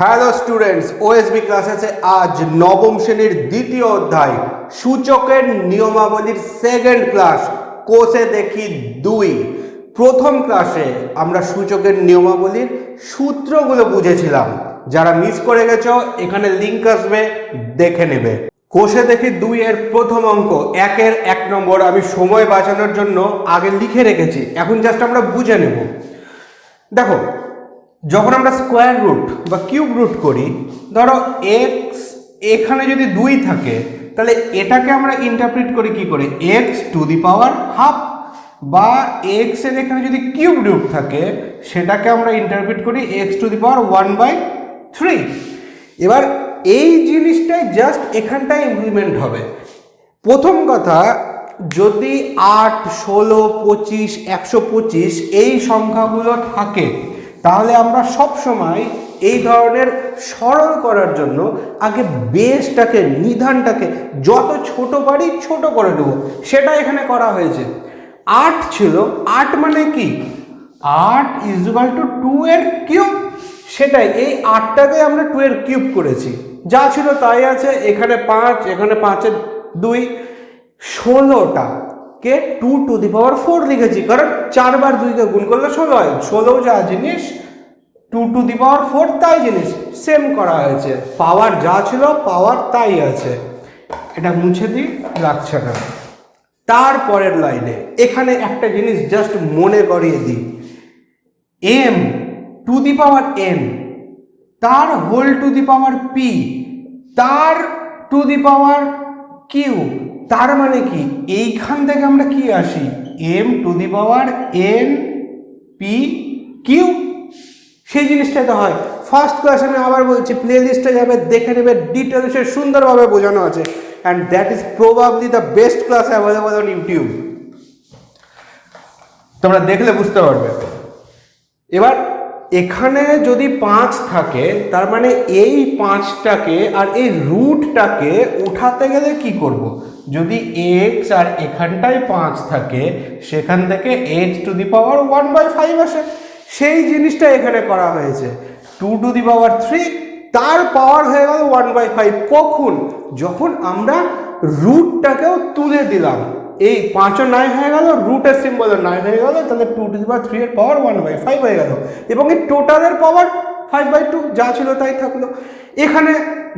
Hello students, OSB ক্লাসেসে আজ নবম শ্রেণীর দ্বিতীয় অধ্যায় সূচকের নিয়মাবলীর সেকেন্ড ক্লাস কোষে দেখি 2। প্রথম ক্লাসে আমরা সূচকের নিয়মাবলীর সূত্রগুলো বুঝেছিলাম। যারা মিস করে গেছো এখানে লিঙ্ক আসবে, দেখে নেবে। কোষে দেখি 2 এর প্রথম অঙ্ক 1-এর 1 নম্বর আমি সময় বাঁচানোর জন্য আগে লিখে রেখেছি, এখন জাস্ট আমরা বুঝে নেব। দেখো, যখন আমরা স্কোয়ার রুট বা কিউব রুট করি, ধরো এক্স এখানে যদি 2 থাকে তাহলে এটাকে আমরা ইন্টারপ্রিট করি কি করে, x to the power half, বা এক্স এর এখানে যদি কিউব রুট থাকে সেটাকে আমরা ইন্টারপ্রিট করি এক্স টু দি পাওয়ার 1/3। এবার এই জিনিসটাই জাস্ট এখানটায় ইমপ্লিমেন্ট হবে। প্রথম কথা, যদি 8, 16, 25, 125 এই সংখ্যাগুলো থাকে তাহলে আমরা সব সময় এই ধরনের সরল করার জন্য আগে বেসটাকে, নিধানটাকে যত ছোট পারি ছোট করে দেবো। সেটা এখানে করা হয়েছে। 8 ছিল, 8 মানে কি, 8 = 2 এর কিউব। সেটাই, এই 8টাকে আমরা 2 এর কিউব করেছি, যা ছিল তাই আছে। এখানে 5, এখানে 5-এর 2, 16টা কে 2 টু দি পাওয়ার 4 লিখেছি, কারণ 4 বার 2কে গুণ করলে 16 হয়। 16 যা জিনিস 2 টু দি পাওয়ার 4 তাই জিনিস, সেম করা হয়েছে। পাওয়ার যা ছিল পাওয়ার তাই আছে, এটা মুছে দিই, লাগছে না। তারপরের লাইনে এখানে একটা জিনিস জাস্ট মনে করিয়ে দিই, m to the power n, তার whole to the power p, তার টু দি পাওয়ার q। তার মানে কি, এইখান থেকে আমরা কি আসি, m to the power n p q। সেই জিনিসটা তো হয়। ফার্স্ট ক্লাস আমি আবার বলছি, প্লে লিস্টে যাবে, দেখে নেবে, ডিটেলসে সুন্দরভাবে বোঝানো আছে। And that is probably the best class available on YouTube. তোমরা দেখলে বুঝতে পারবে। এবার এখানে যদি 5 থাকে তার মানে এই 5টাকে আর এই রুটটাকে উঠাতে গেলে কি করব, যদি x আর এখানটায় 5 থাকে সেখান থেকে x টু দি পাওয়ার 1/5 আসে। সেই জিনিসটা এখানে করা হয়েছে। 2 টু দি পাওয়ার 3, তার পাওয়ার হয়ে গেল 1/5। কখন, যখন আমরা রুটটাকেও তুলে দিলাম, এই 5ও 9 হয়ে গেল, রুটের সিম্বলও 9 হয়ে গেল, তাহলে 2 টু দি পাওয়ার 3 এর পাওয়ার 1/5 হয়ে গেল, এবং এই টোটালের পাওয়ার 5/2 যা ছিল তাই থাকলো। এখানে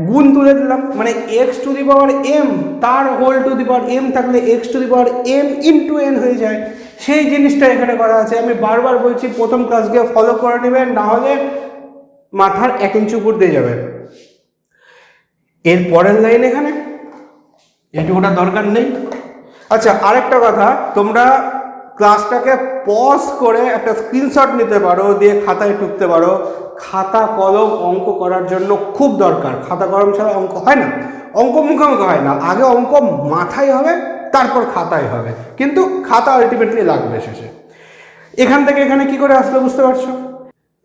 গুণ তুলে দিলাম, মানে x to the power m, তার whole to the power m থাকলে x to the power m into n হয়ে যায়। সেই জিনিসটা এখানে করা আছে। আমি বারবার বলছি, প্রথম ক্লাসকে ফলো করে নেবেন, না হলে মাথার 1 ইঞ্চি উপর দিয়ে যাবে। এর পরের লাইন এখানে এটুকুটা দরকার নেই। আচ্ছা, আরেকটা কথা, তোমরা ক্লাসটাকে পজ করে একটা স্ক্রিনশট নিতে পারো, দিয়ে খাতায় টুকতে পারো। খাতা কলম অঙ্ক করার জন্য খুব দরকার। খাতা কলম ছাড়া অঙ্ক হয় না, অঙ্ক মুখোমুখি হয় না। আগে অঙ্ক মাথায় হবে, তারপর খাতায় হবে, কিন্তু খাতা আলটিমেটলি লাগবে শেষে। এখান থেকে এখানে কি করে আসলো বুঝতে পারছো?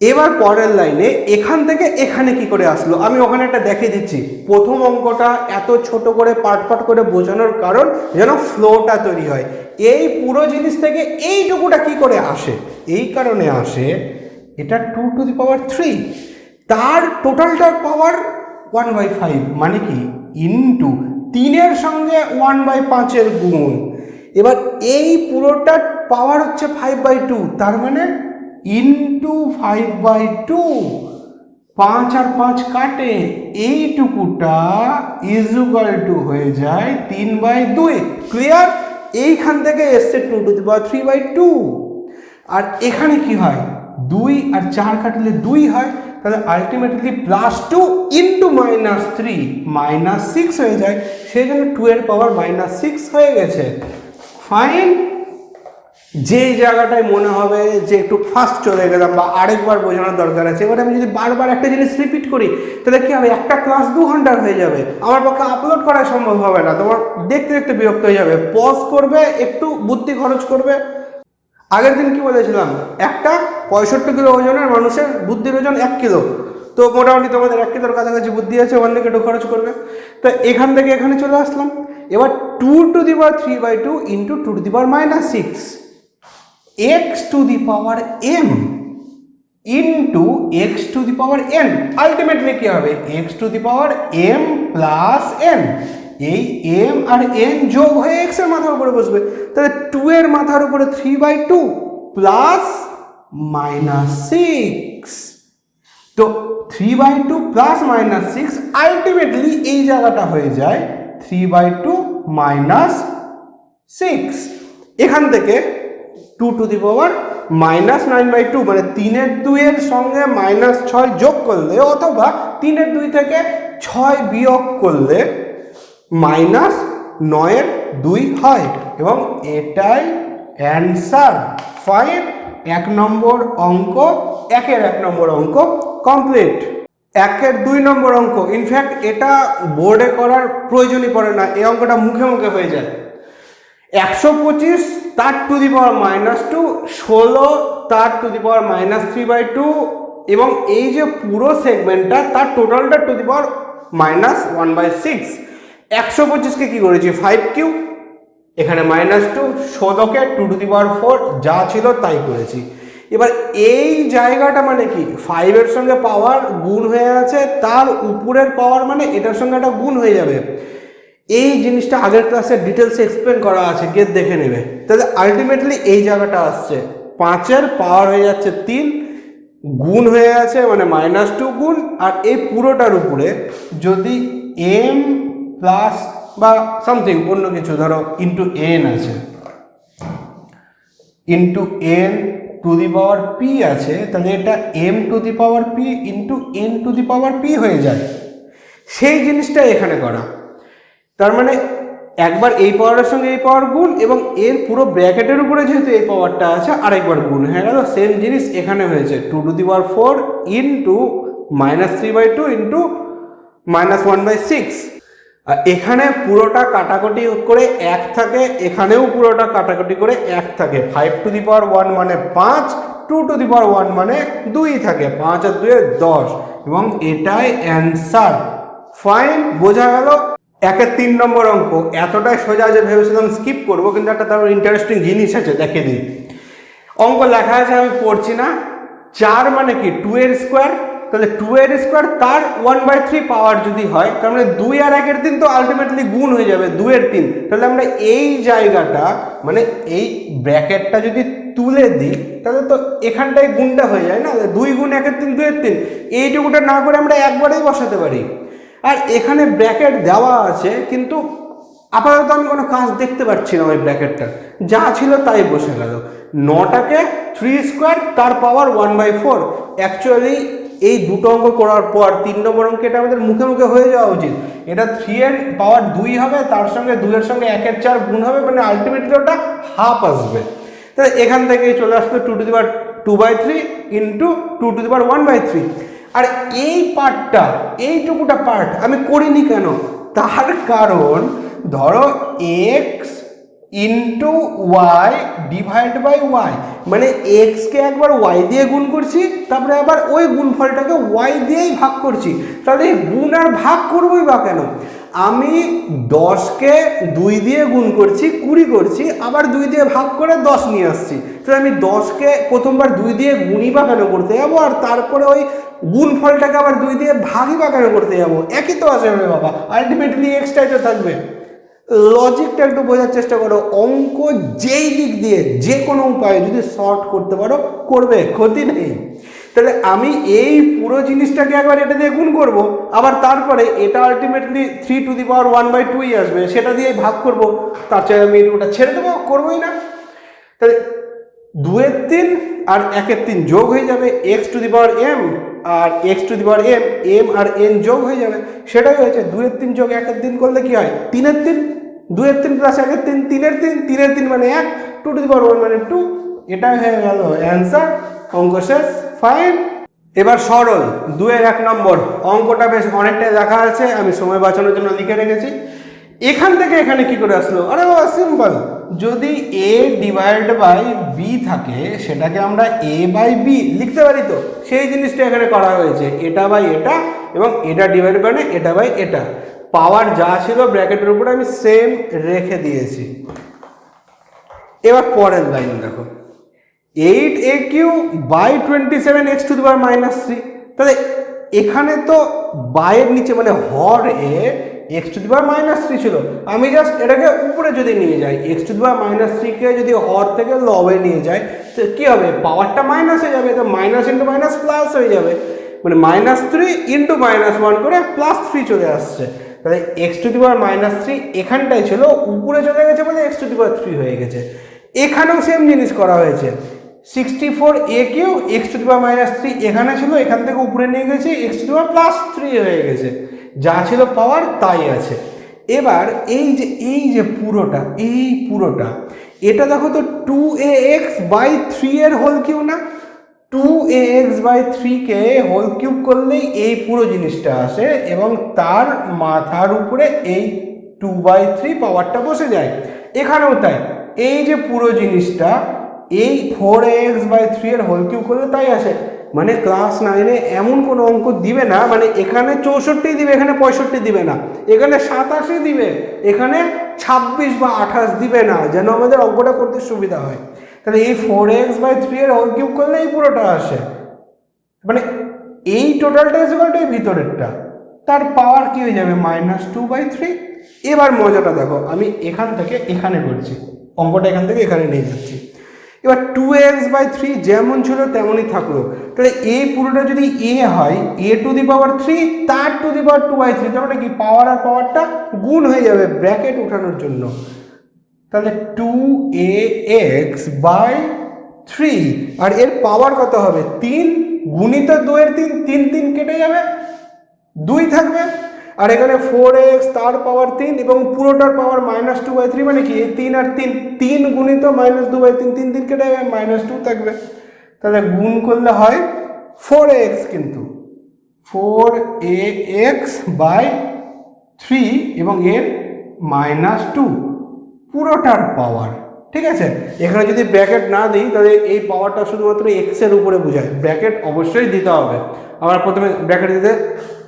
এবার পরের লাইনে এখান থেকে এখানে কি করে আসলো আমি ওখানে একটা দেখিয়ে দিচ্ছি। প্রথম অঙ্কটা এত ছোট করে পার্ট পার্ট করে বোঝানোর কারণ যেন ফ্লোটা তৈরি হয়। এই পুরো জিনিস থেকে এইটুকুটা কি করে আসে, এই কারণে আসে, এটা 2 টু দি পাওয়ার 3, তার টোটালটার পাওয়ার 1/5, মানে কি, ইনটু 3-এর সঙ্গে 1/5 এর গুণ। এবার এই পুরোটার পাওয়ার হচ্ছে 5/2, তার মানে ইন্টু 5/2, 5 আর 5 কাটে, এইটুকুটা ইজুকাল টু হয়ে যায় 3/2। ক্লিয়ার? এইখান থেকে এসছে 2 টু দি পাওয়ার 3/2। আর এখানে কি হয়, 2 আর 4 কাটলে 2 হয়, তাহলে আলটিমেটলি +2 ইন্টু -3, -6 হয়ে যায়। সেই জন্য 2 এর পাওয়ার -6 হয়ে গেছে। ফাইন। যেই জায়গাটায় মনে হবে যে একটু ফাস্ট চলে গেলাম বা আরেকবার বোঝানোর দরকার আছে, এবার আমি যদি বারবার একটা জিনিস রিপিট করি তাহলে কি হবে, একটা ক্লাস 2 ঘন্টার হয়ে যাবে। আমার পক্ষে আপলোড করা সম্ভব হবে না, তোমার দেখতে দেখতে বিরক্ত হয়ে যাবে। পজ করবে, একটু বুদ্ধি খরচ করবে। আগের দিন কি বলেছিলাম, একটা 65 কিলো ওজনের মানুষের বুদ্ধির ওজন 1 কিলো, তো মোটামুটি তোমাদের 1 কিলোর কাছাকাছি বুদ্ধি আছে, ওখান থেকে একটু খরচ করবে। তো এখান থেকে এখানে চলে আসলাম। এবার 2 to the power 3/2 into 2 to the power -6, x to the power m into x to the power n. Ultimately কি হবে, x to the power m plus n. এই এম আর এন যোগ হয়ে এক্স এর মাথার উপরে বসবে, তাহলে 2 এর মাথার উপরে 3/2 প্লাস -6। তো 3/2 প্লাস -6 আলটিমেটলি এই জায়গাটা হয়ে যায় 3/2 -6। এখান থেকে 2 টু দি পাওয়ার -9/2 মানে 3/2 এর সঙ্গে -6 যোগ করলে অথবা 3/2 থেকে 6 বিয়োগ করলে -9/2 হয় এবং এটাই অ্যান্সার। ফাইন, 1 নম্বর অঙ্ক, 1 নম্বর অঙ্ক কমপ্লিট। 2 নম্বর অঙ্ক, ইনফ্যাক্ট এটা বোর্ডে করার প্রয়োজনই পড়ে না, এই অঙ্কটা মুখে মুখে হয়ে যায়। 125 তার টু দি পাওয়ার -2, 16 তার টু দি পাওয়ার -3/2 এবং এই যে পুরো সেগমেন্টটা তার টোটালটা টু দি পাওয়ার -1/6। 125কে কি করেছি 5 কিউব, এখানে -2, 16কে 2 টু দি পাওয়ার 4 যা ছিল তাই করেছি। এবার এই জায়গাটা মানে কি 5 এর সঙ্গে পাওয়ার গুণ হয়ে আছে, তার উপরের পাওয়ার মানে এটার সঙ্গে একটা গুণ হয়ে যাবে। এই জিনিসটা আগের ক্লাসে ডিটেলসে এক্সপ্লেন করা আছে, গিয়ে দেখে নেবে। তাহলে আলটিমেটলি এই জায়গাটা আসছে 5 এর পাওয়ার হয়ে যাচ্ছে 3, গুণ হয়ে আছে মানে -2 গুণ, আর এই পুরোটার উপরে যদি এম প্লাস বা সামথিং অন্য কিছু ধরো ইন্টু এন আছে, into n to the power p আছে, তাহলে এটা m to the power p into n to the power p হয়ে যায়। সেই জিনিসটা এখানে করা, তার মানে একবার এই পাওয়ারের সঙ্গে এই পাওয়ার গুণ এবং এর পুরো ব্র্যাকেটের উপরে যেহেতু এই পাওয়ারটা আছে আরেকবার গুণ হয়ে গেল। সেম জিনিস এখানে হয়েছে 2 to the power 4 into -3/2 into -1/6। আর এখানে পুরোটা কাটাকুটি করে 1 থাকে, এখানেও পুরোটা কাটাকুটি করে 1 থাকে। 5 টু দি পাওয়ার 1 মানে 5, 2 টু দি পাওয়ার 1 মানে 2 থাকে, 5 আর 2 10 এবং এটাই অ্যান্সার। ফাইন, বোঝা গেল। 3 নম্বর অঙ্ক এতটাই সোজা যে ভেবেছিলাম স্কিপ করবো, কিন্তু একটা তার ইন্টারেস্টিং জিনিস আছে, দেখে দিই। অঙ্ক লেখা আছে, আমি পড়ছি না। 4 মানে কি 2 এর স্কোয়ার, তাহলে 2 এর স্কোয়ার তার 1/3 পাওয়ার যদি হয়, তার মানে 2 আর 1 এর 3 তো আলটিমেটলি গুণ হয়ে যাবে 2 এর 3। তাহলে আমরা এই জায়গাটা মানে এই ব্র্যাকেটটা যদি তুলে দিই তাহলে তো এখানটায় গুণটা হয়ে যায় না, 2 গুণ 1 এর 3 2 এর 3, এইটুকুটা না করে আমরা একবারেই বসাতে পারি। আর এখানে ব্র্যাকেট দেওয়া আছে কিন্তু আপাতত আমি কোনো কাজ দেখতে পাচ্ছি না, ওই ব্র্যাকেটটা যা ছিল তাই বসে গেল। 9টাকে 3 স্কোয়ার তার পাওয়ার 1/4। অ্যাকচুয়ালি এই দুটো অঙ্ক করার পর 3 নম্বর অঙ্ক এটা আমাদের মুখে মুখে হয়ে যাওয়া উচিত। এটা 3 এর পাওয়ার 2 হবে, তার সঙ্গে 2 এর সঙ্গে 1 এর 4 গুণ হবে, মানে আলটিমেটলি ওটা হাফ আসবে। তাহলে এখান থেকে চলে আসবে 2 to the power 2/3 into 2 to the power 1/3। আর এই পার্টটা, এইটুকুটা পার্ট আমি করিনি কেন, তার কারণ ধরো x into y divide by y, মানে এক্সকে একবার ওয়াই দিয়ে গুণ করছি, তারপরে আবার ওই গুণফলটাকে ওয়াই দিয়েই ভাগ করছি। তাহলে গুণ আর ভাগ করবোই বা কেন? আমি 10কে 2 দিয়ে গুণ করছি 20 করছি, আবার 2 দিয়ে ভাগ করে 10 নিয়ে আসছি। তাহলে আমি 10কে প্রথমবার 2 দিয়ে গুণই বা কেন করতে যাবো, আর তারপরে ওই গুণফলটাকে আবার 2 দিয়ে ভাগই বা কেন করতে যাবো? একই তো আসবে বাবা, আলটিমেটলি এক্সটাই তো থাকবে। লজিকটা একটু বোঝার চেষ্টা করো। অঙ্ক যেই দিক দিয়ে যে কোনো উপায়ে যদি শর্ট করতে পারো করবে, ক্ষতি নেই। তাহলে আমি এই পুরো জিনিসটাকে একবার এটা দিয়ে গুণ করবো, আবার তারপরে এটা আলটিমেটলি 3 টু দি পাওয়ার 1/2 আসবে, সেটা দিয়ে ভাগ করব। তার চেয়ে আমি ওটা ছেড়ে দেবো, করবোই না। তাহলে 2 এর 3 আর 1 এর 3 যোগ হয়ে যাবে, x to the power m আর x to the power m, m আর এন যোগ হয়ে যাবে। সেটাই হয়েছে 2 এর 3 যোগ 1 এর 3 করলে কি হয় 3 এর 3, 2 এর 3 প্লাস 1 এর 3 3 এর 3, 3 এর 3 মানে 1, 2 টু দি পাওয়ার 1 মানে 2। এটাই হয়ে গেল অ্যান্সার। অঙ্ক শেষ। ফাইন। এবার সরল 2 এর 1 নম্বর অঙ্কটা বেশ অনেকটাই দেখা আছে, আমি সময় বাঁচানোর জন্য লিখে রেখেছি। এখান থেকে এখানে কি করে আসলো? আরে বাবা সিম্পল, যদি এ ডিভাইড বাই বি থাকে সেটাকে আমরা এ বাই বি লিখতে পারি, তো সেই জিনিসটা এখানে করা হয়েছে, এটা বাই এটা এবং এটা ডিভাইড বাই এটা বাই এটা। পাওয়ার যা ছিল ব্র্যাকেটের উপরে আমি সেম রেখে দিয়েছি। এবার পরের লাইন দেখো, 8a³ বাই 27x⁻³ তাহলে এখানে তো বাইয়ের নিচে মানে হর এ x⁻³ ছিল, আমি জাস্ট এটাকে উপরে যদি নিয়ে যাই x⁻³ কে যদি হর থেকে লবে নিয়ে যাই তো কি হবে, পাওয়ারটা মাইনাস হয়ে যাবে, তো মাইনাস ইন্টু মাইনাস প্লাস হয়ে যাবে, মানে -3 ইন্টু -1 করে +3 চলে আসছে। তাহলে x⁻³ এখানটাই ছিল, উপরে চলে গেছে বলে x⁻³ হয়ে গেছে। এখানেও সেম জিনিস করা হয়েছে, 64a³ x⁻³ এখানে ছিল, এখান থেকে উপরে নিয়ে গেছে x⁻+3 হয়ে গেছে, যা ছিল পাওয়ার তাই আছে। এবার এই যে পুরোটা এটা দেখো তো 2ax/3 এর হোল কিউব না, 2ax/3 কে হোল কিউব করলেই এই পুরো জিনিসটা আসে এবং তার মাথার উপরে এই 2/3 পাওয়ারটা বসে যায়। এখানেও তাই, এই যে পুরো জিনিসটা এই 4ax/3 এর হোল কিউব করলে তাই আসে। মানে ক্লাস 9-এ এমন কোনো অঙ্ক দিবে না, মানে এখানে 64 দিবে, এখানে 65 দিবে না, এখানে 87 দিবে, এখানে 26 বা 28 দিবে না, যেন আমাদের অঙ্কটা করতে সুবিধা হয়। তাহলে এই 4ax/3 এর হোল কিউব করলে এই পুরোটা আসে, মানে এই টোটালটা এই ভিতরেরটা, তার পাওয়ার কি হয়ে যাবে -2/3। এবার মজাটা দেখো, আমি এখান থেকে এখানে করছি, অঙ্কটা এখান থেকে এখানে নিয়ে যাচ্ছি। এবার 2ax/3 যেমন ছিল তেমনই থাকলো, তাহলে এই পুরোটা যদি a হয় a⁻3 তার ⁻2/3, তার মানে কি পাওয়ার আর পাওয়ারটা গুণ হয়ে যাবে ব্র্যাকেট উঠানোর জন্য। তাহলে 2ax/3 আর এর পাওয়ার কত হবে 3 গুণিত 2 এর 3, 3 3 কেটে যাবে, 2 থাকবে, আর এখানে 4x তার পাওয়ার 3 এবং পুরোটার পাওয়ার -2/3, মানে কি এই 3 আর 3, 3 গুণিত -2/3, 3 3 কেটে যাবে, -2 থাকবে। তাহলে গুণ করলে হয় 4ax, কিন্তু 4ax/3 এবং এর -2 পুরোটার পাওয়ার। ঠিক আছে, এখানে যদি ব্র্যাকেট না দিই তাহলে এই পাওয়ারটা শুধুমাত্র এক্স এর উপরে বোঝায়, ব্র্যাকেট অবশ্যই দিতে হবে। আমার প্রথমে ব্র্যাকেট দিতে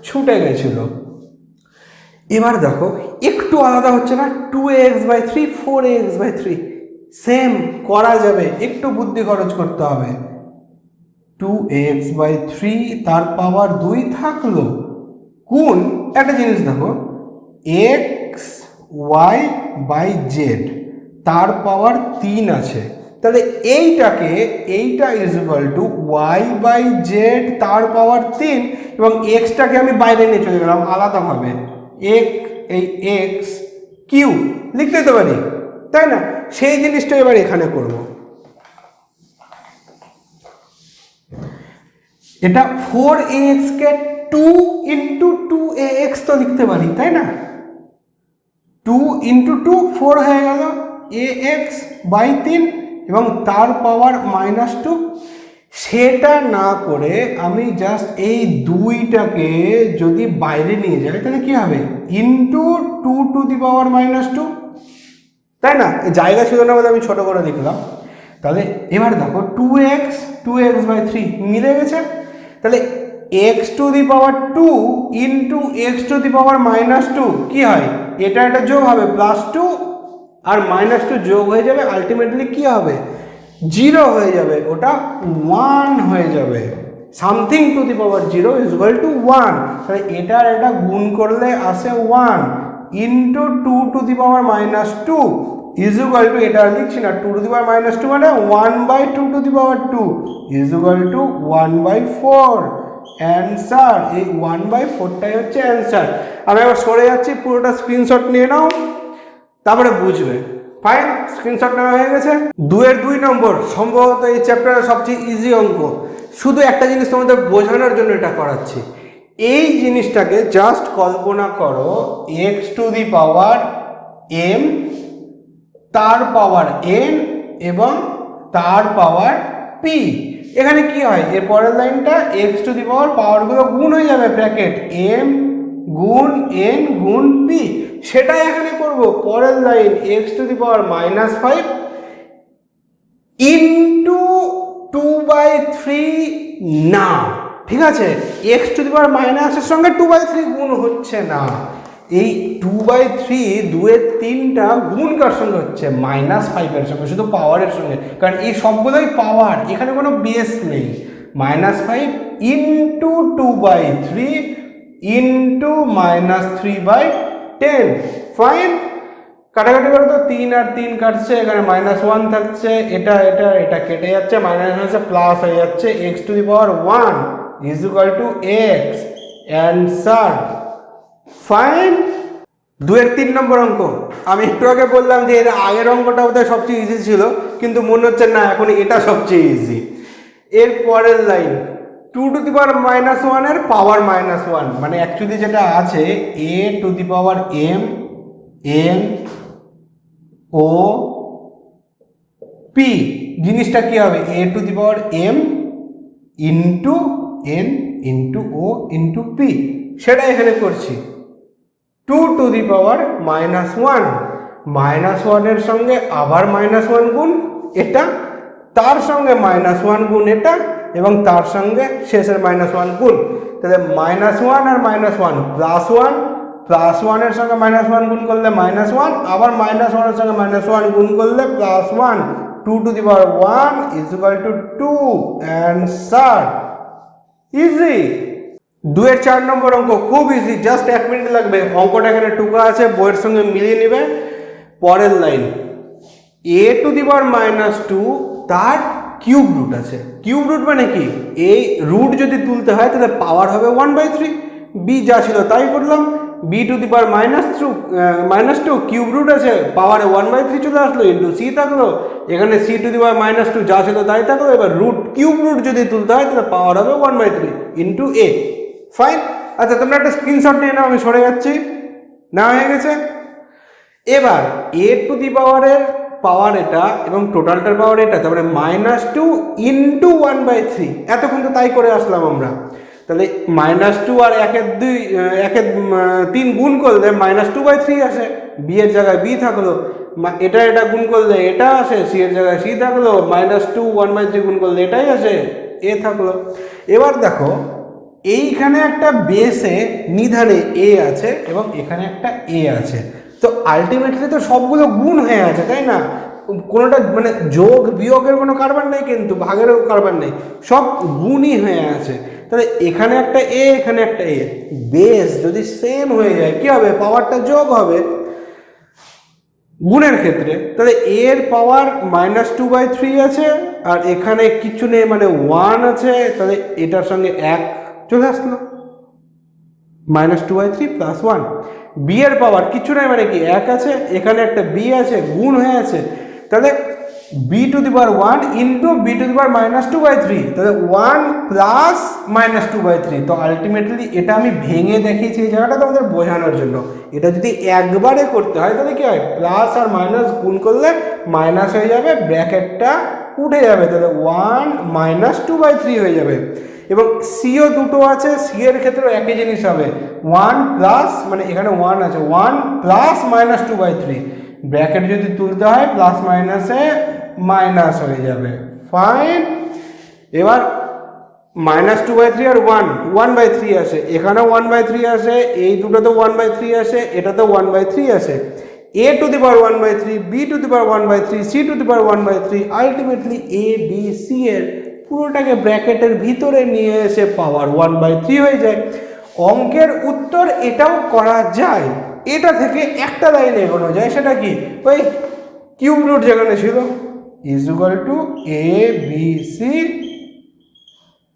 ছুটে গেছিল। এবার দেখো একটু আলাদা হচ্ছে না, 2ax/3 4ax/3 সেম করা যাবে, একটু বুদ্ধি খরচ করতে হবে। 2ax/3 তার পাওয়ার 2 থাকলো, গুণ একটা জিনিস দেখো xy/z তার পাওয়ার 3 আছে, তাহলে এইটা y/z তার পাওয়ার 3 এবং এক্সটাকে আমি বাইরে নিয়ে চলে গেলাম আলাদাভাবে, এই এক্স কিউ লিখতে তো পারি, তাই না? সেই জিনিসটা এবার এখানে করব। এটা 4ax কে 2 × 2ax তো লিখতে পারি, তাই না? 2 × 2 4 হয়ে গেল ax/3 এবং তার পাওয়ার -2। সেটা না করে আমি জাস্ট এই 2টাকে যদি বাইরে নিয়ে যাই তাহলে কি হবে, ×2⁻², তাই না? জায়গা ছিল না বলে আমি ছোট করে লিখলাম। তাহলে এবার দেখো 2x/3 মিলে গেছে, তাহলে x⁻2 × x⁻2 কি হয়, এটা যোগ হবে +2 আর -2 যোগ হয়ে যাবে, আলটিমেটলি কি হবে 0 হয়ে যাবে, ওটা 1 হয়ে যাবে। সামথিং টু দি পাওয়ার 0 = 1, তাহলে এটা গুণ করলে আসে 1 × 2⁻², এটা লিখছি না, 2⁻² মানে 1/2⁻2 = 1/4। অ্যান্সার, এই 1/4টাই হচ্ছে অ্যান্সার। আমি আবার সরে যাচ্ছি, পুরোটা স্ক্রিনশট নিয়ে নাও, তারপরে বুঝবে। ফাইন, স্ক্রিনশট নেওয়া হয়ে গেছে। 2 নম্বর সম্ভবত এই চ্যাপ্টারের সবচেয়ে ইজি অঙ্ক। শুধু একটা জিনিস তোমাদের বোঝানোর জন্য এটা করাচ্ছি, এই জিনিসটাকে জাস্ট কল্পনা করো x⁻m তার পাওয়ার n এবং তার পাওয়ার p। এখানে কি হয়, এর পরের লাইনটা x⁻, পাওয়ারগুলো গুণ হয়ে যাবে, ব্র্যাকেট m গুণ n গুণ p, সেটাই এখানে করব। পরের লাইন x⁻−5 ইন্টু 2/3 না, ঠিক আছে, x⁻⁻এর সঙ্গে 2/3 গুণ হচ্ছে না, এই 2/3 2-এর 3টা গুণ কার সঙ্গে হচ্ছে -5 সঙ্গে, শুধু পাওয়ারের সঙ্গে, কারণ এই সবগুলোই পাওয়ার, এখানে কোনো বেস নেই। -5 ইন্টু 2/3 ইন্টু -3/10। ফাইন, কাটাকাটি করে তো 3 আর 3 কাটছে, এখানে -1 থাকছে, এটা এটা এটা কেটে যাচ্ছে, মাইনাস হচ্ছে প্লাস হয়ে যাচ্ছে, x⁴ is equal to x। Answer. Fine. 2-এর 3 নম্বর অঙ্ক। আমি একটু আগে বললাম যে এর আগের অঙ্কটা বোধহয় সবচেয়ে ইজি ছিল, কিন্তু মনে হচ্ছে না এখন এটা সবচেয়ে ইজি। এর পরের লাইন 2⁻1 এর পাওয়ার -1, মানে অ্যাকচুয়ালি যেটা আছে a⁴m n o p, জিনিসটা কি হবে a⁴m into n into o into p, সেটা এখানে করছি। 2⁻1 -1 এর সঙ্গে আবার -1 গুণ এটা, তার সঙ্গে -1 গুণ এটা, এবং তার সঙ্গে শেষের -1 গুণ। তাহলে -1 আর -1 +1, +1 এর সঙ্গে -1 গুণ করলে -1, আবার -1 এর সঙ্গে -1 গুণ করলে +1। 2⁻1 is equal to 2। Answer. Easy. 2-এর 4 নম্বর অঙ্ক খুব ইজি, জাস্ট 1 মিনিট লাগবে। অঙ্কটা এখানে টুকা আছে, বইয়ের সঙ্গে মিলিয়ে নেবে। পরের লাইন a⁻2 তার কিউব রুট আছে। কিউব রুট মানে কি, এই রুট যদি তুলতে হয় তাহলে পাওয়ার হবে 1/3। বি যা ছিল তাই করলাম, b⁻2 কিউব রুট আছে, পাওয়ারে 1/3 চলে আসলো, ইন্টু সি থাকলো, এখানে c⁻2 যা ছিল তাই থাকলো। এবার কিউব রুট যদি তুলতে হয় তাহলে পাওয়ার হবে 1/3 ইন্টু এ। ফাইন। আচ্ছা, তোমরা একটা স্ক্রিনশট নিয়ে নাও, আমি সরে যাচ্ছি। না হয়ে গেছে। এবার a⁴ পাওয়ার এটা এবং টোটালটার পাওয়ার এটা, তারপরে -2 ইন্টু 1/3, এতক্ষণ তো তাই করে আসলাম আমরা। তাহলে -2 আর 1-3 গুণ করলে -2/3 আসে, বি এর জায়গায় বি থাকলো, এটা এটা গুণ করলে এটা আসে, সি এর জায়গায় সি থাকলো, -2 1/3 গুণ করলে এটাই আসে, এ থাকলো। এবার দেখো এইখানে একটা বেসে নিধানে এ আছে এবং এখানে একটা এ আছে, তো আলটিমেটলি তো সবগুলো গুণ হয়ে আছে, তাই না? কোনোটা মানে যোগ বিয়োগের কোনো কারবার নেই, কিন্তু ভাগেরও কারবার নেই, সব গুণই হয়ে আছে। তাহলে এখানে একটা এ, এখানে একটা এ, বেস যদি সেম হয়ে যায় কি হবে, পাওয়ারটা যোগ হবে গুণের ক্ষেত্রে। তাহলে এর পাওয়ার -2/3 আছে, আর এখানে কিছু নেই মানে 1 আছে, তাহলে এটার সঙ্গে 1 চলে আসলো, -2/3 + 1। বি এর পাওয়ার কিছু নাই মানে কি 1 আছে, এখানে একটা বি আছে, গুণ হয়ে আছে, তাহলে b⁴1 ইন্টু b⁻2/3, তাহলে 1 + -2/3। তো আলটিমেটলি এটা আমি ভেঙে দেখিয়েছি এই জায়গাটা তোমাদের বোঝানোর জন্য। এটা যদি একবারে করতে হয় তাহলে কি হয়, প্লাস আর মাইনাস গুণ করলে মাইনাস হয়ে যাবে, ব্র্যাকেটটা উঠে যাবে, তাহলে 1 - 2/3 হয়ে যাবে। এবং সিও দুটো আছে, সি এর ক্ষেত্রেও একই জিনিস হবে, 1 প্লাস মানে এখানে 1 আছে, 1 প্লাস -2/3, ব্র্যাকেট যদি তুলতে হয় প্লাস মাইনাসে মাইনাস হয়ে যাবে। ফাইন। এবার -2/3 আর 1/3 আসে, এখানেও 1/3 আসে, এই দুটোতে 1/3 আসে, এটাতে 1/3 আসে। a⁴1/3, b⁴1/3, c⁴1/3, আলটিমেটলি এ বি সি এর পুরোটাকে ব্র্যাকেটের ভিতরে নিয়ে এসে পাওয়ার 1/3 হয়ে যায়। অঙ্কের উত্তর এটাও করা যায়, এটা থেকে একটা লাইন এগোনো যায়, সেটা কি, ওই কিউব রুট যেখানে ছিল is equal to A B C,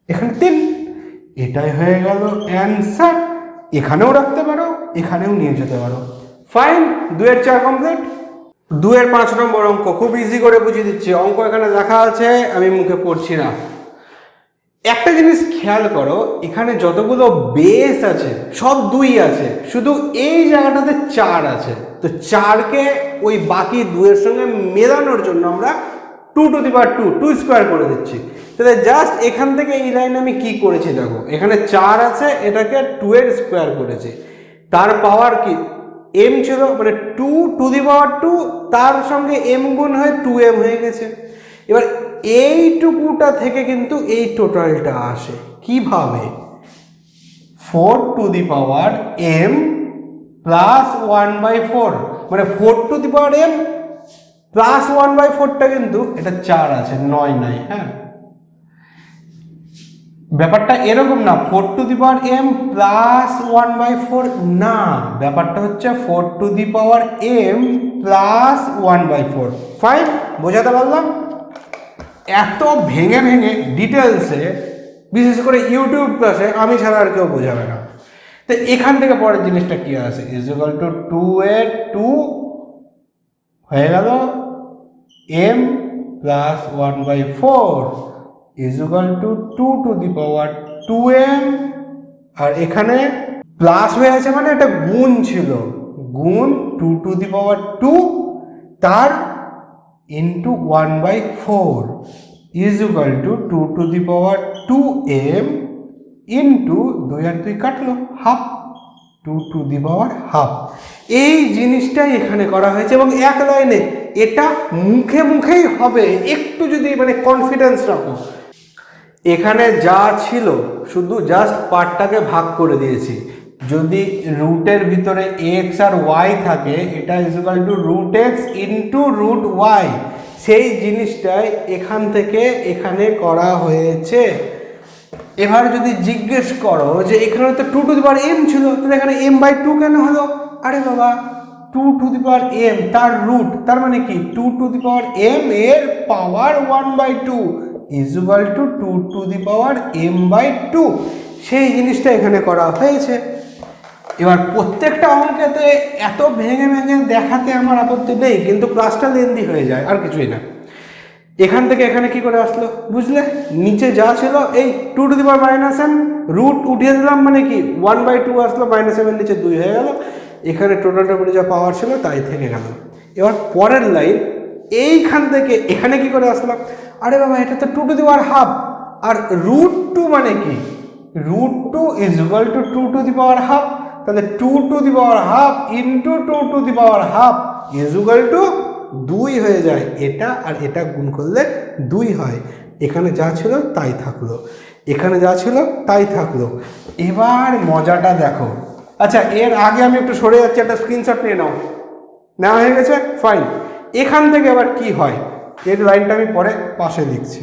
এখানে 3, এটাই হয়ে গেল অ্যান্সার। এখানেও রাখতে পারো, এখানেও নিয়ে যেতে পারো। ফাইন। 2-এর 4 কমপ্লিট। 2-এর 5 নম্বর অঙ্ক খুব ইজি করে বুঝিয়ে দিচ্ছি, অঙ্ক এখানে লেখা আছে, আমি মুখে পড়ছি না। একটা জিনিস খেয়াল করো, এখানে যতগুলো বেস আছে সব 2 আছে, শুধু এই জায়গাটাতে 4 আছে, তো 4কে ওই বাকি 2-এর সঙ্গে মেলানোর জন্য আমরা 2 স্কোয়ার করে দিচ্ছি। তাহলে জাস্ট এখান থেকে এই লাইন আমি কি করেছি দেখো, এখানে 4 আছে, এটাকে 2-এর স্কোয়ার করেছি, তার পাওয়ার কি m ছিল, মানে 2 তার সঙ্গে m গুণ হয়ে 2m হয়ে গেছে। এবার এইটুকুটা থেকে কিন্তু এই টোটালটা আসে কিভাবে, 4m প্লাস 1/4, মানে 4m প্লাস 1/4টা কিন্তু এটা 4 আছে, 9 নাই। হ্যাঁ, ব্যাপারটা এরকম না 4m প্লাস 1/4 না, ব্যাপারটা হচ্ছে 4m প্লাস 1/4। ফাইন, বোঝাতে পারলাম? এত ভেঙে ভেঙে ডিটেলসে, বিশেষ করে ইউটিউব ক্লাসে আমি ছাড়া আর কেউ বোঝাবে না। তো এখান থেকে পরের জিনিসটা কি আসে, ইকুয়াল টু 2 হয়ে গেল m plus 1/4 equal to 2m, আর এখানে প্লাস হয়ে আছে মানে একটা গুণ ছিল, গুণ 2 তার into 1/4 equal to 2m into 2 আর 2 কাটলো, হাফ, 2 এই জিনিসটাই এখানে করা হয়েছে এবং এক লাইনে। এটা মুখে মুখেই হবে, একটু যদি মানে কনফিডেন্স রাখো। এখানে যা ছিল শুধু জাস্ট পার্টটাকে ভাগ করে দিয়েছি। যদি রুটের ভিতরে এক্স আর ওয়াই থাকে, এটা equal to √x into √y, সেই জিনিসটাই এখান থেকে এখানে করা হয়েছে। এবার যদি জিজ্ঞেস করো যে এখানে তো 2m ছিল, তাহলে এখানে m/2 কেন হলো? আরে বাবা, 2m তার রুট, তার মানে কি 2m এর পাওয়ার 1/2 ইকুয়াল টু 2m/2, সেই জিনিসটা এখানে করা হয়েছে। এবার প্রত্যেকটা অঙ্কেতে এত ভেঙে ভেঙে দেখাতে আমার আপত্তি নেই, কিন্তু ক্লাসটা লেন্দি হয়ে যায়, আর কিছুই না। এখান থেকে এখানে কি করে আসলো বুঝলে? নিচে যা ছিল এই 2m রুট উঠিয়ে দিলাম, মানে কি 1/2 আসলো, -m এর নিচে 2 হয়ে গেল, এখানে টোটালটা করে যা পাওয়ার ছিল তাই থেকে গেল। এবার পরের লাইন, এইখান থেকে এখানে কি করে আসলাম? আরে বাবা, এটা তো 2½ আর √2 মানে কি √2 ইকুয়াল টু 2½ তাহলে 2½ ইন্টু 2½ ইকুয়াল টু 2 হয়ে যায়। এটা আর এটা গুণ করলে 2 হয়। এখানে যা ছিল তাই থাকলো, এখানে যা ছিল তাই থাকলো। এবার মজাটা দেখো। আচ্ছা, এর আগে আমি একটু সরে যাচ্ছি, একটা স্ক্রিনশট নিয়ে নাও। নেওয়া হয়ে গেছে? ফাইন। এখান থেকে আবার কি হয়, এর লাইনটা আমি পরে পাশে লিখছি।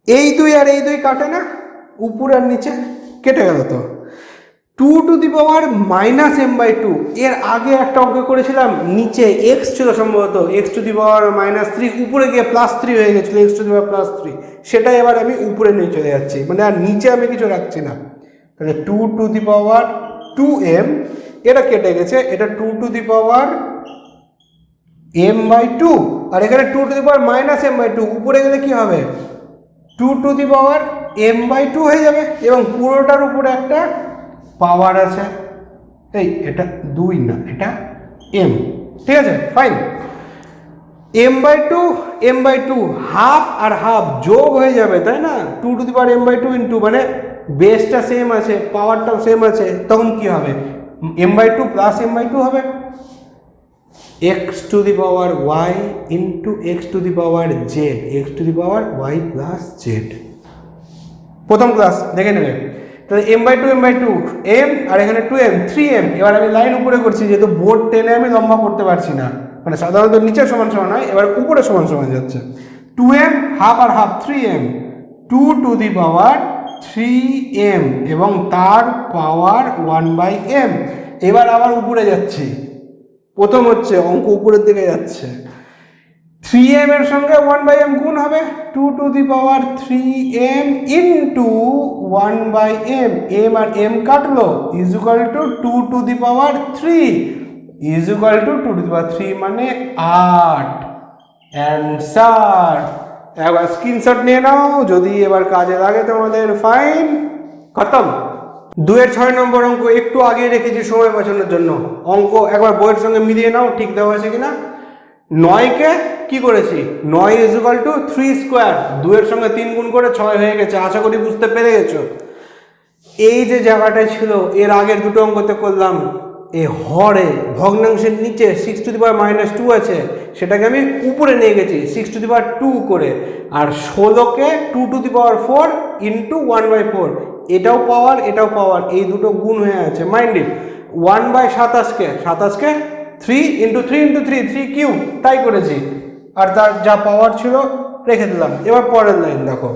এই 2 আর এই 2 কাটে না, উপর আর নিচে কেটে গেল। তো 2m/2, এর আগে একটা অঙ্ক করেছিলাম, নিচে x ছিল সম্ভবত x⁻−3, উপরে গিয়ে +3 হয়ে গেছিল x⁻+3, সেটাই এবার আমি উপরে নিয়ে চলে যাচ্ছি, মানে আর নিচে আমি কিছু রাখছি না। তাহলে 2m, এটা কেটে গেছে, এটা 2m/2, আর এখানে 2m/2, উপরে গেলে কি হবে 2m/2 হয়ে যাবে, এবং পুরোটার উপরে একটা পাওয়ার আছে, এই এটা 2 না, এটা m, ঠিক আছে? ফাইন। m/2 হাফ আর হাফ যোগ হয়ে যাবে, তাই না? 2m/2 ইন্টু, মানে বেসটা সেম আছে, পাওয়ারটাও সেম আছে, তখন কি হবে m/2 প্লাস m/2 হবে, x⁻y into x⁻z, x⁻y plus z। প্রথম ক্লাস দেখে নেবে। তাহলে m/2 m আর এখানে 2m 3m। এবার আমি লাইন উপরে করছি, যেহেতু বোর্ড টেনে আমি লম্বা করতে পারছি না, মানে সাধারণত নিচে সমান সমান হয়, এবার উপরে সমান সমান যাচ্ছে। 2m হাফ আর হাফ 3m, 2m এবং তার পাওয়ার 1/m। এবার আবার উপরে যাচ্ছি, প্রথম হচ্ছে অঙ্ক উপরের দিকে যাচ্ছে, 3m এর সঙ্গে 1/m গুণ হবে, 2m ইন্টু 1/m, m আর m কাটলো, equal to 2m equal to 2m মানে 8। অ্যান্সার। একবার স্ক্রিনশট নিয়ে নাও, যদি এবার কাজে লাগে তোমাদের। ফাইন, খতম। 2 এর 6 নম্বর অঙ্ক একটু আগে রেখেছি সময় বাঁচানোর জন্য। অঙ্ক একবার বইয়ের সঙ্গে মিলিয়ে নাও, ঠিক দেওয়া আছে কিনা। 9কে কি করেছি, 9 ইকুয়াল টু 3², 2 এর সঙ্গে 3 গুণ করে 6 হয়ে গেছে। আশা করি বুঝতে পেরে গেছো। এই যে জায়গাটায় ছিল এর আগের দুটো অঙ্কতে করলাম, এই হরে ভগ্নাংশের নিচে 6⁻² আছে, সেটাকে আমি উপরে নিয়ে গেছি 6⁻² করে, আর 16কে 2⁴ ইন্টু 1/4, এটাও পাওয়ার এটাও পাওয়ার, এই দুটো গুণ হয়ে আছে। মাইন্ডেড, 1/27কে 3 × 3 × 3 3 কিউব তাই করেছি, আর তার যা পাওয়ার ছিল রেখে দিলাম। এবার পরের লাইন দেখো,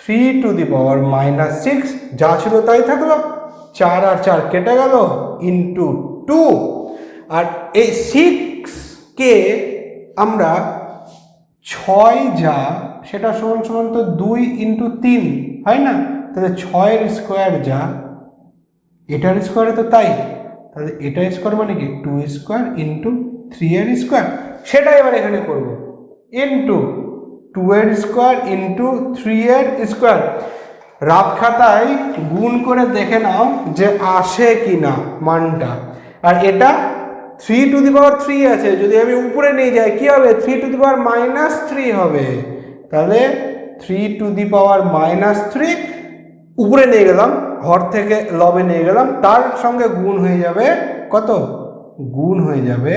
3⁻6 যা ছিল তাই থাকলো, 4 আর 4 কেটে গেল, ইন্টু 2, আর এই 6কে আমরা 6 যা সেটা সমান সমান তো 2 × 3 হয় না, তাহলে 6-এর স্কোয়ার যা এটার স্কোয়ারে তো তাই, তাহলে এটার স্কোয়ার মানে কি 2² × 3-এর স্কোয়ার, সেটা এবার এখানে করব, ইন্টু 2-এর স্কোয়ার × 3-এর স্কোয়ার। রাত খাতায় গুণ করে দেখে নাও যে আসে কি না মানটা। আর এটা 3⁻³ আছে, যদি আমি উপরে নিয়ে যাই কি হবে, 3⁻³ হবে, তাহলে 3⁻³ উপরে নিয়ে গেলাম, হর থেকে লবে নিয়ে গেলাম, তার সঙ্গে গুণ হয়ে যাবে কত, গুণ হয়ে যাবে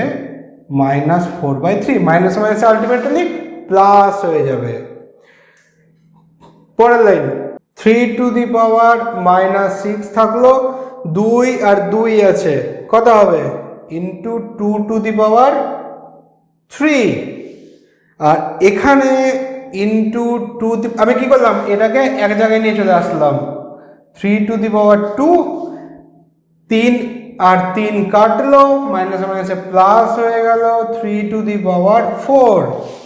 -4/3, মাইনাস মাইনাস আলটিমেটলি প্লাস হয়ে যাবে। পরের লাইন, 3⁻6 থাকলো, 2 আর 2 আছে, কত হবে, ইন্টু 2⁻3, আর এখানে ইন্টু 2, আমি কি করলাম, এটাকে এক জায়গায় নিয়ে চলে আসলাম, 3⁻2, 3 আর 3 কাটলো, মাইনাসে মাইনাসে প্লাস হয়ে গেল 3⁴।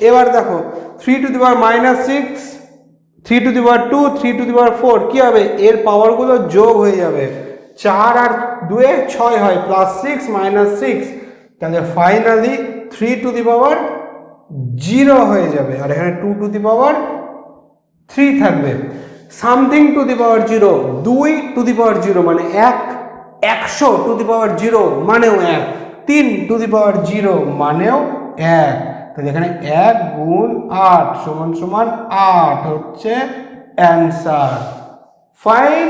এবার দেখো 3⁻6, 3⁻2, 3⁴ কি হবে, এর পাওয়ারগুলো যোগ হয়ে যাবে, 4 আর 2 6 হয়, +6 -6, তাহলে ফাইনালি 3⁻0 হয়ে যাবে, আর এখানে 2⁻3 থাকবে। সামথিং ⁻0, 2�0 মানে 1, 100⁻0 মানেও 1, 3⁻0 মানেও 1, তাহলে এখানে 1 × 8 = 8 হচ্ছে অ্যান্সার। ফাইন।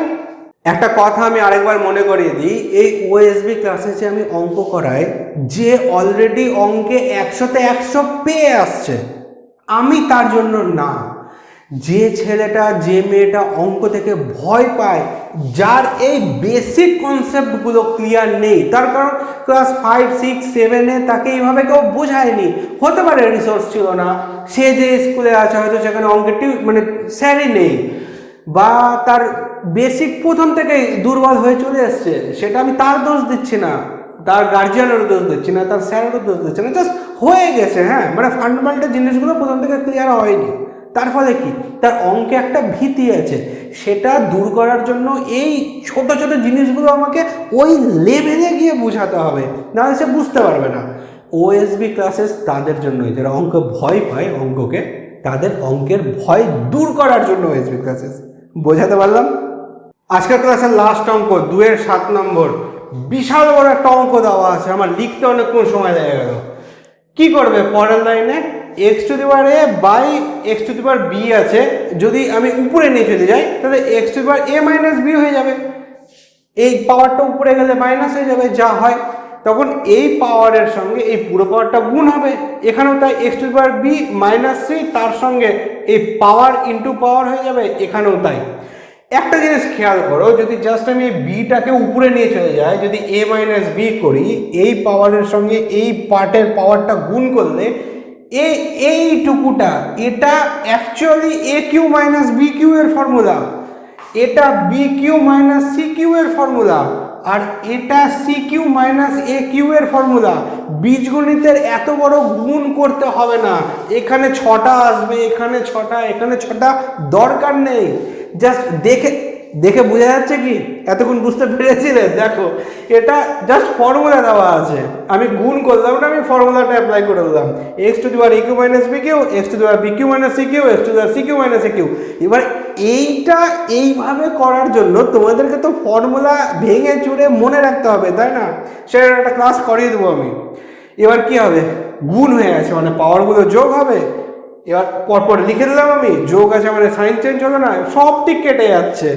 একটা কথা আমি আরেকবার মনে করিয়ে দিই, এই ওএসবি ক্লাসে যে আমি অঙ্ক করাই, যে অলরেডি অঙ্কে 100তে 100 পেয়ে আসছে, আমি তার জন্য না, যে ছেলেটা যে মেয়েটা অঙ্ক থেকে ভয় পায়, যার এই বেসিক কনসেপ্টগুলো ক্লিয়ার নেই, তার কারণ ক্লাস 5, 6, 7-এ তাকে এইভাবে কেউ বোঝায়নি, হতে পারে রিসোর্স ছিল না, সে যে স্কুলে আছে হয়তো সেখানে অঙ্কের মানে স্যারই নেই, বা তার বেসিক প্রথম থেকেই দুর্বল হয়ে চলে এসছে, সেটা আমি তার দোষ দিচ্ছি না, তার গার্জিয়ানেরও দোষ দিচ্ছি না, তার স্যারেরও দোষ দিচ্ছি না, জাস্ট হয়ে গেছে, হ্যাঁ, মানে ফান্ডামেন্টাল জিনিসগুলো প্রথম থেকে ক্লিয়ার হয়নি, তার ফলে কি, তার অঙ্কে একটা ভীতি আছে, সেটা দূর করার জন্য এই ছোট ছোট জিনিসগুলো আমাকে ওই লেভেলে গিয়ে বোঝাতে হবে, নাহলে সে বুঝতে পারবে না। ওএসবি ক্লাসেস তাদের জন্যই, যারা অঙ্ক ভয় পায় অঙ্ককে, তাদের অঙ্কের ভয় দূর করার জন্য ওএসবি ক্লাসেস। বোঝাতে পারলাম? আজকের ক্লাসের লাস্ট অঙ্ক 2-এর 7 নম্বর, বিশাল বড় একটা অঙ্ক দেওয়া আছে, আমার লিখতে অনেকক্ষণ সময় লেগে গেল। কি করবে, পরের লাইনে x⁴ x⁵b আছে, যদি আমি উপরে নিয়ে চলে যাই তাহলে x⁴ - b হয়ে যাবে, এই পাওয়ারটা উপরে গেলে মাইনাস হয়ে যাবে, যা হয় তখন এই পাওয়ারের সঙ্গে এই পুরো পাওয়ারটা গুণ হবে, এখানেও তাই x⁴b - c, তার সঙ্গে এই পাওয়ার ইন্টু পাওয়ার হয়ে যাবে, এখানেও তাই। একটা জিনিস খেয়াল করো, যদি জাস্ট আমি এই বিটাকে উপরে নিয়ে চলে যাই, যদি a - b করি, এই পাওয়ারের সঙ্গে এই পার্টের পাওয়ারটা গুণ করলে এইটুকুটা, এটা অ্যাকচুয়ালি a³ - b³ এর ফর্মুলা, এটা b³ - c³ এর ফর্মুলা, আর এটা c³ - a³ এর ফর্মুলা। বীজগণিতের এত বড় গুণ করতে হবে না, এখানে 6টা আসবে, এখানে 6টা, এখানে 6টা, দরকার নেই, জাস্ট দেখে বোঝা যাচ্ছে কি, এতক্ষণ বুঝতে পেরেছিলে? দেখো, এটা জাস্ট ফর্মুলা দেওয়া আছে, আমি গুণ করলাম না, আমি ফর্মুলাটা অ্যাপ্লাই করে দিলাম, x⁴ a³ - b³, x⁴ b³ - c³, x⁴ c³ - a³। এবার এইটা এইভাবে করার জন্য তোমাদেরকে তো ফর্মুলা ভেঙে চুরে মনে রাখতে হবে, তাই না? সেটা একটা ক্লাস করিয়ে দেবো আমি। এবার কি হবে, গুণ হয়ে গেছে মানে পাওয়ারগুলো যোগ হবে, এবার পরপর লিখে দিলাম আমি, যোগ আছে মানে সাইন চেঞ্জ হলো না, সব ঠিক কেটে যাচ্ছে,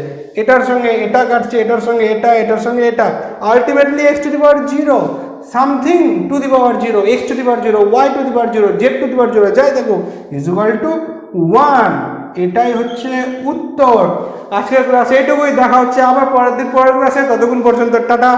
এটার সঙ্গে এটা কাটছে, এটার সঙ্গে এটা, এটার সঙ্গে এটা, ultimately x⁴ something ⁴, x⁴, y⁴, z⁴, যাই দেখো, = 1। এটাই হচ্ছে উত্তর। আজকের ক্লাস এইটুকুই, দেখা হচ্ছে আবার পরের দিন পরের ক্লাসে, ততক্ষণ পর্যন্ত টাটা।